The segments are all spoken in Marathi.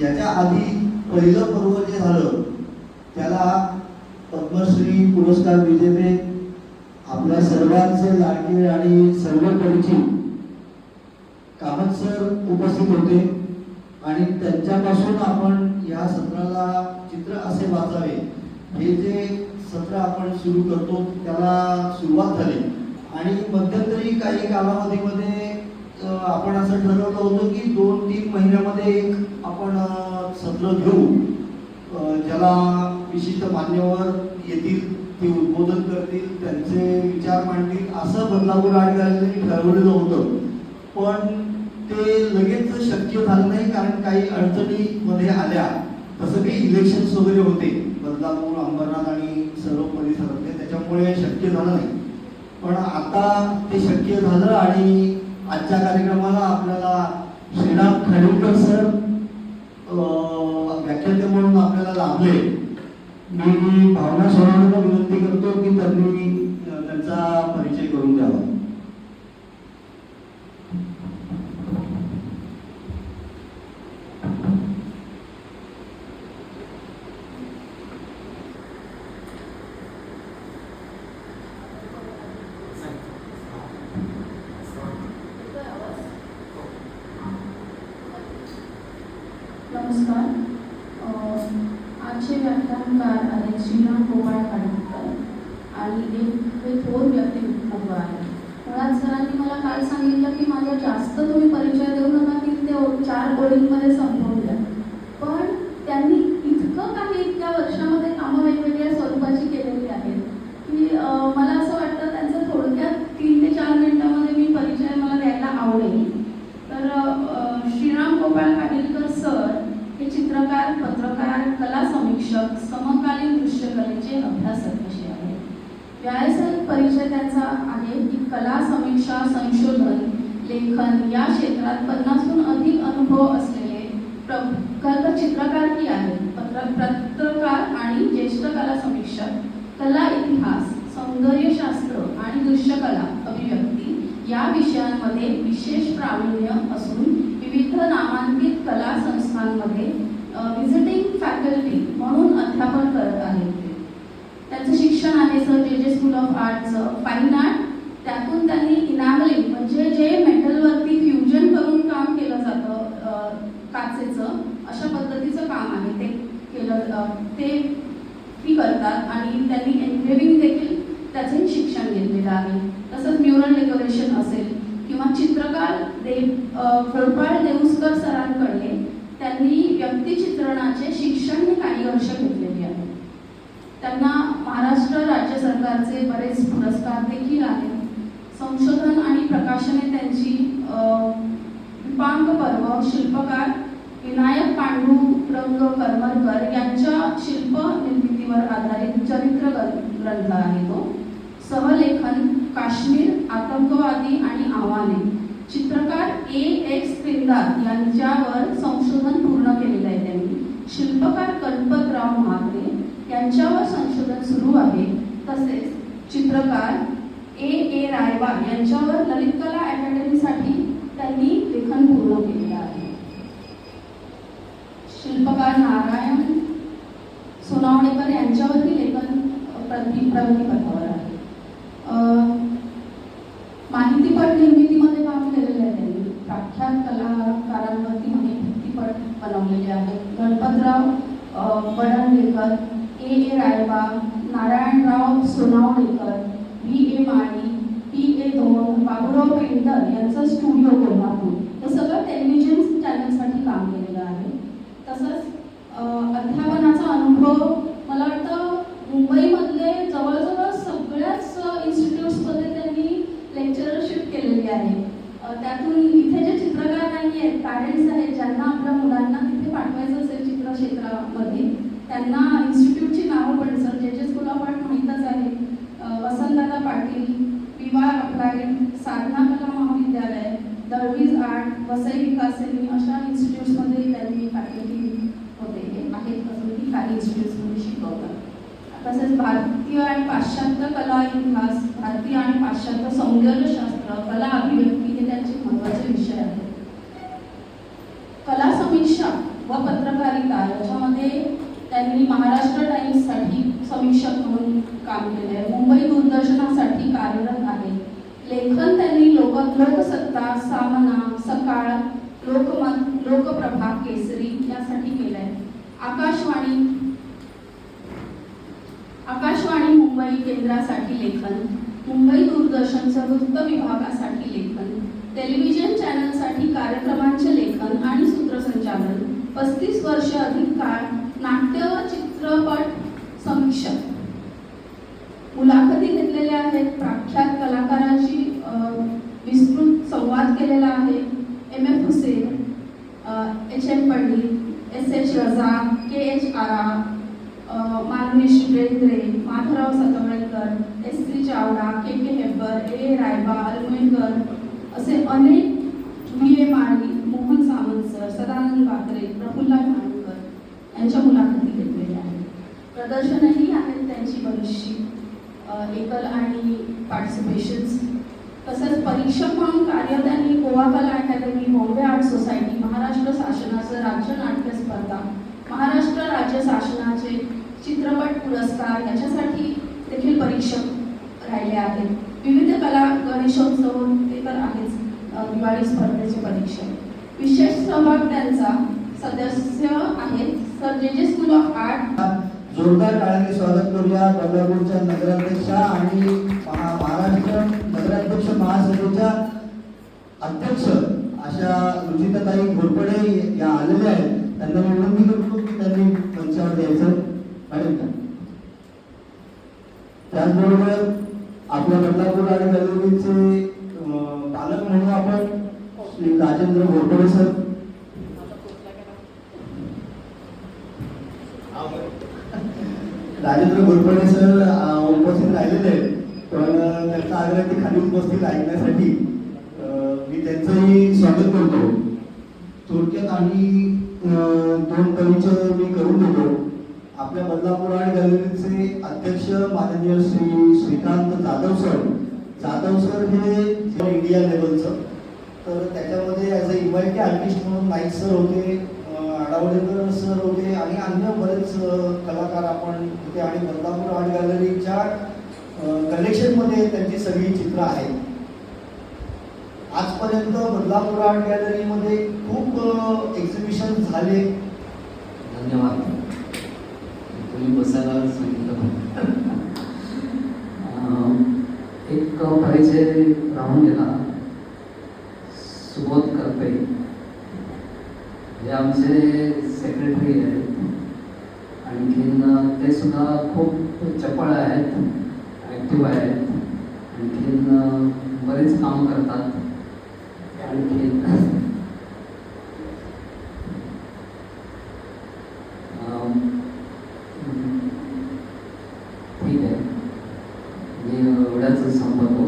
याच्या आधी पहिलं पर्व जे झालं त्याला पद्मश्री पुरस्कार विजेते आपल्या सर्वांचे लाडके आणि सर्व परिचित कामत सर उपस्थित होते आणि त्यांच्यापासून आपण या सत्राला चित्र असे वाचावे हे जे सत्र आपण सुरू करतो त्याला सुरुवात झाली आणि मध्यंतरी काही कालावधीमध्ये आपण असं ठरवलं होतं की 2-3 महिन्यामध्ये एक आपण सत्र घेऊ ज्याला विशिष्ट मान्यवर येतील, ते उद्बोधन करतील, त्यांचे विचार मांडतील, असं बदलापूर आर्ट गॅलरीने ठरवलेलं होतं. पण ते लगेच शक्य झालं नाही कारण काही अडचणी मध्ये आल्या. तसं काही इलेक्शन्स वगैरे होते बदलापूर, अंबरनाथ आणि सर्व परिसरातले, त्याच्यामुळे शक्य झालं नाही. पण आता ते शक्य झालं आणि आजच्या कार्यक्रमाला आपल्याला श्रीराम खाडीलकर सर व्याख्याते म्हणून आपल्याला लाभले. मी भावना सोनवणेला विनंती करतो की त्यांनी त्यांचा परिचय करून द्यावा. नमस्कार. आजचे व्याख्यानकार आहेत श्रीराम गोपाळ खाडीलकर आणि हे थोर व्यक्तिमत्व आहे. मुळात सरांनी मला काय सांगितलं की माझा जास्त तुम्ही परिचय देऊ नका की ते 4 ओळींमध्ये संपवून द्या. पण त्यांनी इतकं काही इतक्या वर्षामध्ये कामं वेगवेगळ्या स्वरूपाची केलेली आहेत की मला असं वाटतं त्यांचं थोडक्यात 3 ते 4 मिनिटांमध्ये मी परिचय मला द्यायला आवडेल. तर श्रीराम गोपाळ खाडीलकर सर हे चित्रकार, पत्रकार, कला समीक्षक, समकालीन दृश्यकलेचे अभ्यासक असे आहेत. व्यावसायिक परिचय त्यांचा आहे की कला समीक्षा, संशोधन, लेखन या क्षेत्रात 50हून अधिक अनुभव असलेले प्रगल्भ चित्रकारही आहेत. पत्रकार आणि ज्येष्ठ कला समीक्षक, कला इतिहास, सौंदर्यशास्त्र आणि दृश्यकला अभिव्यक्ती या विषयांमध्ये विशेष प्रावीण्य असून विविध नामांकित कला संस्थांमध्ये व्हिजिटिंग फॅकल्टी म्हणून अध्यापन करत आहेत. त्यांचं शिक्षण आहे सर जे स्कूल ऑफ आर्टचं फाईन आर्ट. त्यातून त्यांनी इनॅमलिंग म्हणजे जे मेटलवरती फ्युजन करून काम केलं जातं काचेचं, अशा पद्धतीचं काम आहे ते केलं, ते करतात आणि त्यांनी एनग्रेविंग देखील त्याचे शिक्षण घेतलेलं आहे. तसंच म्युरल डेकोरेशन असेल किंवा चित्रकार गोपाळ देऊस्कर सरांकडे त्यांनी व्यक्तिचित्रणाचे शिक्षण हे काही वर्ष घेतलेले आहे. त्यांना महाराष्ट्र राज्य सरकारचे बरेच पुरस्कार देखील आहेत. संशोधन आणि प्रकाशने त्यांची विपांग पर्व, शिल्पकार विनायक पांडुरंग करमरकर यांच्या शिल्प निर्मितीवर आधारित चरित्र ग्रंथ आहे तो. सहलेखन काश्मीर, आतंकवादी आणि आव्हाने, चित्रकार A.X. त्रिंदात यांच्यावर संशोधन पूर्ण केलेलं आहे त्यांनी. शिल्पकार गणपतराव महात्रे यांच्यावर संशोधन सुरू आहे. तसेच चित्रकार A.A. रायबा यांच्यावर ललित कला अकॅडमीसाठी त्यांनी लेखन पूर्ण केलेलं आहे. शिल्पकार नारायण सोनावणेकर यांच्यावरही लेखन प्रगतीपथावर आहे. माहितीपट निर्मितीमध्ये काम केलेले आहे त्यांनी. प्रख्यात कलाकारांवरती माहितीपट बनवलेले आहेत. गणपतराव बडणगेकर, A.A. रायबा, नारायणराव सोनावणेकर, V.A. माळी, P.A. धोम, बाबूराव पेंटर यांचं स्टुडिओ कोल्हापूर, हे सगळं टेलिव्हिजन चॅनलसाठी काम केलेलं आहे. तसंच अध्यापनाचा अनुभव मला वाटतं मुंबईमधले जवळजवळ सगळ्याच इन्स्टिट्यूट्समध्ये त्यांनी लेक्चरशिप केलेली आहे. त्यातून इथे जे चित्रकार नाही आहेत, पॅरेंट्स आहेत ज्यांना आपल्या मुलांना तिथे पाठवायचं असेल चित्र क्षेत्रामध्ये, त्यांना इन्स्टिट्यूटची नावं पण सर जे स्कूल ऑफ आर्ट माहीतच आहे. वसंतदादा पाटील, विवाह अप्लाइड, साधना कला महाविद्यालय, दळवीज आर्ट, वसई विकासिनी अशा इन्स्टिट्यूट्समध्ये त्यांनी फॅकल्टी होते आहेत. अजूनही काही इन्स्टिट्यूट्समध्ये शिकवतात. तसेच भारतीय आणि पाश्चात्य कला इतिहास, भारतीय आणि पाश्चात्य सौंदर्यशास्त्र, कला अभिव्यक्ती हे त्यांचे महत्त्वाचे विषय आहेत. कला समीक्षा व पत्रकारिता याच्यामध्ये त्यांनी महाराष्ट्र टाइम्ससाठी समीक्षक म्हणून काम केले आहे. मुंबई दूरदर्शनासाठी कार्यरत आहे. लेखन त्यांनी लोकसत्ता, सामना, सकाळ, लोकमत, लोकप्रभा, केसरी यासाठी केलं आहे. आकाशवाणी मुंबई केंद्रासाठी लेखन, मुंबई दूरदर्शनच्या वृत्त विभागासाठी लेखन, टेलिव्हिजन चॅनलसाठी कार्यक्रमांचे लेखन आणि सूत्रसंचालन, 35 वर्ष अधिक काळ नाट्य व चित्रपट समीक्षक. मुलाखती घेतलेल्या आहेत. प्रख्यात कलाकारांशी विस्तृत संवाद केलेला आहे. M.F. Hussain, H.M. Pandit, S.H. रजा, K.H. आरा, मानवी Bendre, Madhavrao Satavalekar, S.C. Chavda, K.K. Hebbar, A. Raiba, अलमुईकर असे अनेक, V.A. माळी, मोहन सामंत सर, सदानंद बाकरे, प्रफुल्ला भानकर यांच्या मुलाखती घेतलेल्या आहेत. प्रदर्शनही आहेत त्यांची बरीचशी, एकल आणि पार्टिसिपेशन्स. तसंच परीक्षक म्हणून कार्य त्यांनी गोवा कला academy, Bombay art society, Maharashtra शासनाचं राज्य नाट्य स्पर्धा, महाराष्ट्र राज्य शासनाचे चित्रपट पुरस्कार याच्यासाठी देखील परीक्षक राहिले आहेत. विविध कला गणेशोत्सव ते तर आहेच, दिवाळी स्पर्धेचे परीक्षक. विशेष सहभाग त्यांचा सदस्य आहेत सर जे स्कूल ऑफ आर्ट. जोरदार टाळ्यांनी स्वागत करूया बदलापूरच्या नगराध्यक्षा आणि महाराष्ट्र नगराध्यक्ष महासभेच्या अध्यक्ष अशा रुचिताताई घोरपडे या आलेल्या आहेत. त्यांना विनंती करतो की त्यांनी मंचावर यायचं. मॅडम का त्याचबरोबर आपल्या बदलापूर आणि गॅलरीचे पालक म्हणून आपण श्री राजेंद्र घोरपडे सर, राजेंद्र घोरपडे सर उपस्थित राहिलेले आहेत. पण त्यांचा आग्रह ते खाली उपस्थित ऐकण्यासाठी मी त्यांचंही स्वागत करतो. थोडक्यात आम्ही 2 परिचय मी करून देतो. आपल्या बदलापूर आणि गॅलरीचे अध्यक्ष माननीय श्री श्रीकांत जाधव सर. जाधव सर हे इंडिया लेवलचं, तर त्याच्यामध्ये ॲज अ इन्व्हायटी आर्टिस्ट म्हणून नाईक सर होते, आडावडेकर सर होते आणि अन्य बरेच कलाकार आपण होते. आणि बदलापूर आर्ट गॅलरीच्या कलेक्शनमध्ये त्यांची सगळी चित्र आहेत. आजपर्यंत बदलापूर आर्ट गॅलरीमध्ये खूप एक्झिबिशन झाले. धन्यवाद. तुम्ही बसायला सांगितलं. एक परिचय राहून गेला. सुबोध करपे हे आमचे सेक्रेटरी आहेत. आणखीन ते सुद्धा खूप चपळ आहेत, ॲक्टिव्ह आहेत. आणखीन बरेच काम करतात. आणखीन ठीक आहे, मी एवढ्याच संपतो.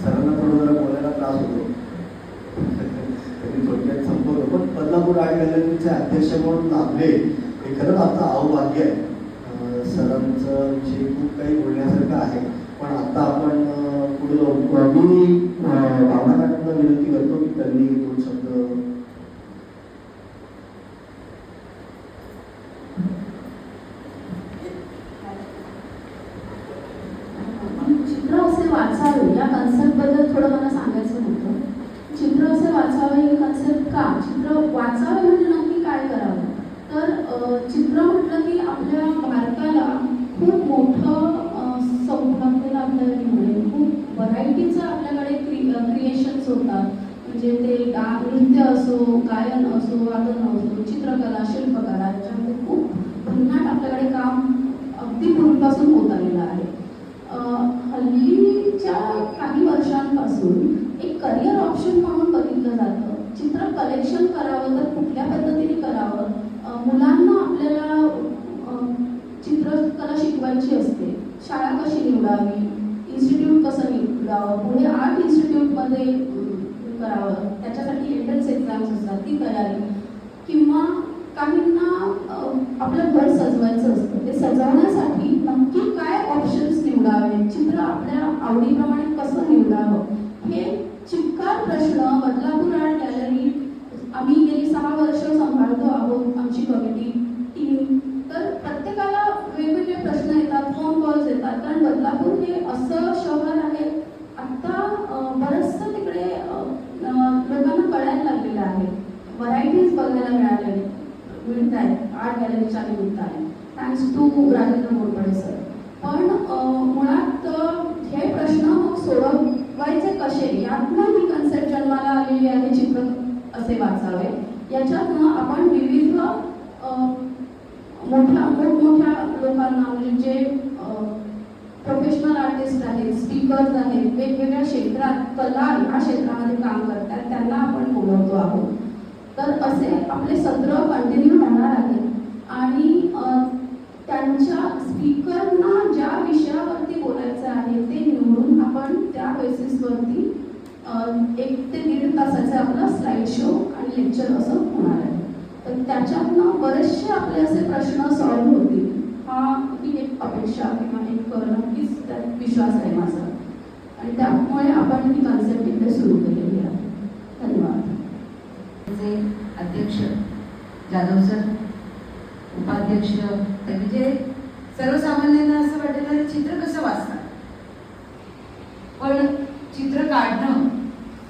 सरांना थोडं जरा बोलायला त्रास होतो, तरी थोडक्यात संपवतो. पण बदलापूर आर्ट गॅलरीचे अध्यक्ष म्हणून लाभले हे खरंच आमचं अहोभाग्य आहे. सरांचं विषयी खूप काही बोलण्यासारखं आहे. पण आता आपण पुढे मी भावनाकांना विनंती करतो की त्यांनी 2 शब्द. चित्र असे वाचावे या कन्सेप्ट बद्दल थोडं मला सांगायचं होतं. चित्र असे वाचावे ही कन्सेप्ट का? चित्र वाचावे म्हणजे नक्की काय करावं? तर चित्र म्हटलं की आपल्या भारताला खूप मोठं सौभाग्य आपल्याला मिळेल. खूप व्हरायटीचं आपल्याकडे क्रिएशन्स होतात. म्हणजे ते नृत्य असो, गायन असो, वादन असो, चित्रकला, शिल्पकला याच्यामध्ये खूप भन्नाट आपल्याकडे काम अगदी पूर्वीपासून होत आलेलं आहे. हल्लीच्या काही वर्षांपासून एक करिअर ऑप्शन म्हणून बघितलं जातं. चित्र कलेक्शन करावं तर कुठल्या पद्धतीने करावं? मुलांना आपल्याला चित्रकला शिकवायची असते. शाळा कशी निवडावी, इन्स्टिट्यूट कसं निवडावं, पुढे आर्ट इन्स्टिट्यूटमध्ये करावं, त्याच्यासाठी एंट्रन्स एक्झाम्स असतात ती तयारी, किंवा काहींना आपलं घर सजवायचं असतं. ते सजवण्यासाठी नक्की चित्र आपल्या आवडीप्रमाणे कसं निवडावं, हे चिक्कार प्रश्न बदलापूर आर्ट गॅलरी आम्ही गेली 6 वर्ष सांभाळतो आहोत, आमची कमिटी टीम. तर प्रत्येकाला वेगवेगळे प्रश्न येतात, फोन कॉल्स येतात, कारण बदलापूर हे असं शहर आहे आत्ता बरंचसं तिकडे लोकांना कळायला लागलेलं आहे, व्हरायटीज बघायला मिळत आहेत आर्ट गॅलरीच्या निमित्ताने, thanks to Rajendra Morpade sir. पण मुळात हे प्रश्न मग सोडवायचे कसे, यातनं ही कन्सेप्ट जन्माला आलेली आहे चित्र असे वाचावे. याच्यातनं आपण विविध मोठमोठ्या लोकांना, म्हणजे जे प्रोफेशनल आर्टिस्ट आहेत, स्पीकर्स आहेत, वेगवेगळ्या क्षेत्रात कला या क्षेत्रामध्ये काम करतात, त्यांना आपण बोलवतो आहोत. तर असे आपले सत्र कंटिन्यू होणार आहे आणि त्यांच्या स्पीकरना ज्या विषयावरती बोलायचं आहे ते निवडून आपण त्या बेसिसवरती 1 ते 1.5 तासाचे आपला स्लाइड शो आणि लेक्चर असं होणार आहे. तर त्याच्यातनं बरेचसे आपले असे प्रश्न सॉल्व्ह होतील, ही एक अपेक्षा किंवा एक नक्कीच त्यात विश्वास आहे माझा. आणि त्यामुळे आपण ही कन्सेप्ट इकडे सुरू केलेली आहे. धन्यवाद. अध्यक्ष जाधव सर, उपाध्यक्ष, म्हणजे सर्वसामान्यांना असं वाटेल चित्र कसं वाचतात, पण चित्र काढणं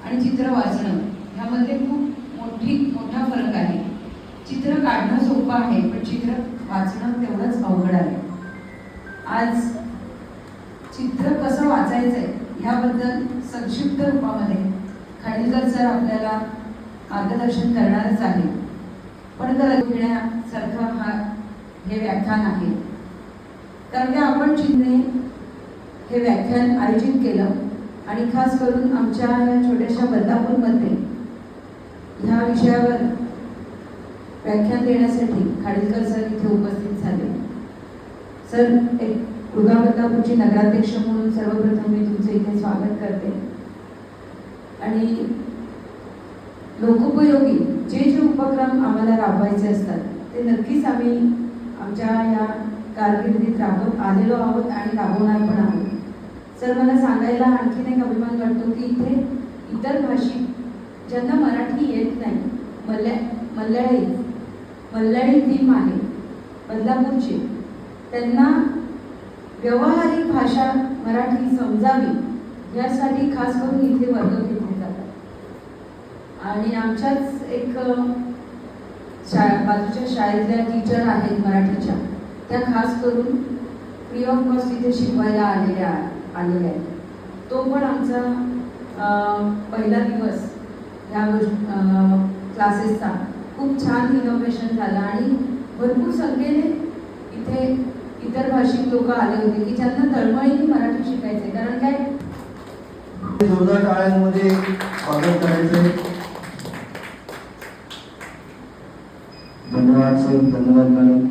आणि चित्र वाचणं ह्यामध्ये खूप मोठा फरक आहे. चित्र काढणं सोपं आहे, पण चित्र वाचणं तेवढंच अवघड आहे. आज चित्र कसं वाचायचंय ह्याबद्दल संक्षिप्त रूपामध्ये खाडीलकर सर आपल्याला मार्गदर्शन करणारच आहे. पण घेण्यासारखं हे व्याख्यान आहे, कारण की आपण चिन्हे हे व्याख्यान आयोजित केलं आणि खास करून आमच्या या छोट्याशा बदलापूरमध्ये ह्या विषयावर व्याख्यान देण्यासाठी खाडीलकर सर इथे उपस्थित झाले. सर, एक उर्गा बदलापूरची नगराध्यक्ष म्हणून सर्वप्रथम मी तुमचं इथे स्वागत करते. आणि लोकोपयोगी जे उपक्रम आम्हाला राबवायचे असतात ते नक्कीच आम्ही आमच्या या कारकिर्दीत राबवत आलेलो आहोत आणि राबवणार पण आहोत. सर, मला सांगायला आणखीन एक अभिमान वाटतो की इथे इतर भाषिक ज्यांना मराठी येत नाही, मल्याळी टीम आहे बदलापूरची, त्यांना व्यावहारिक भाषा मराठी समजावी यासाठी खास करून इथे वर्ग घेतले जातात. आणि आमच्याच एक बाजूच्या शाळेतल्या टीचर आहेत मराठीच्या, त्या खास करून फ्री ऑफ कॉस्ट इथे शिकवायला आलेल्या आहेत. तो पण आमचा पहिला दिवस ह्या क्लासेसचा खूप छान इनोव्हेशन झाला आणि भरपूर संख्येने इथे इतर भाषिक लोक आले होते की ज्यांना तळमळीने मराठी शिकायचे. कारण काय जोरदार टाळ्यांमध्ये स्वागत करायचंय. धन्यवाद सर, धन्यवाद मॅडम.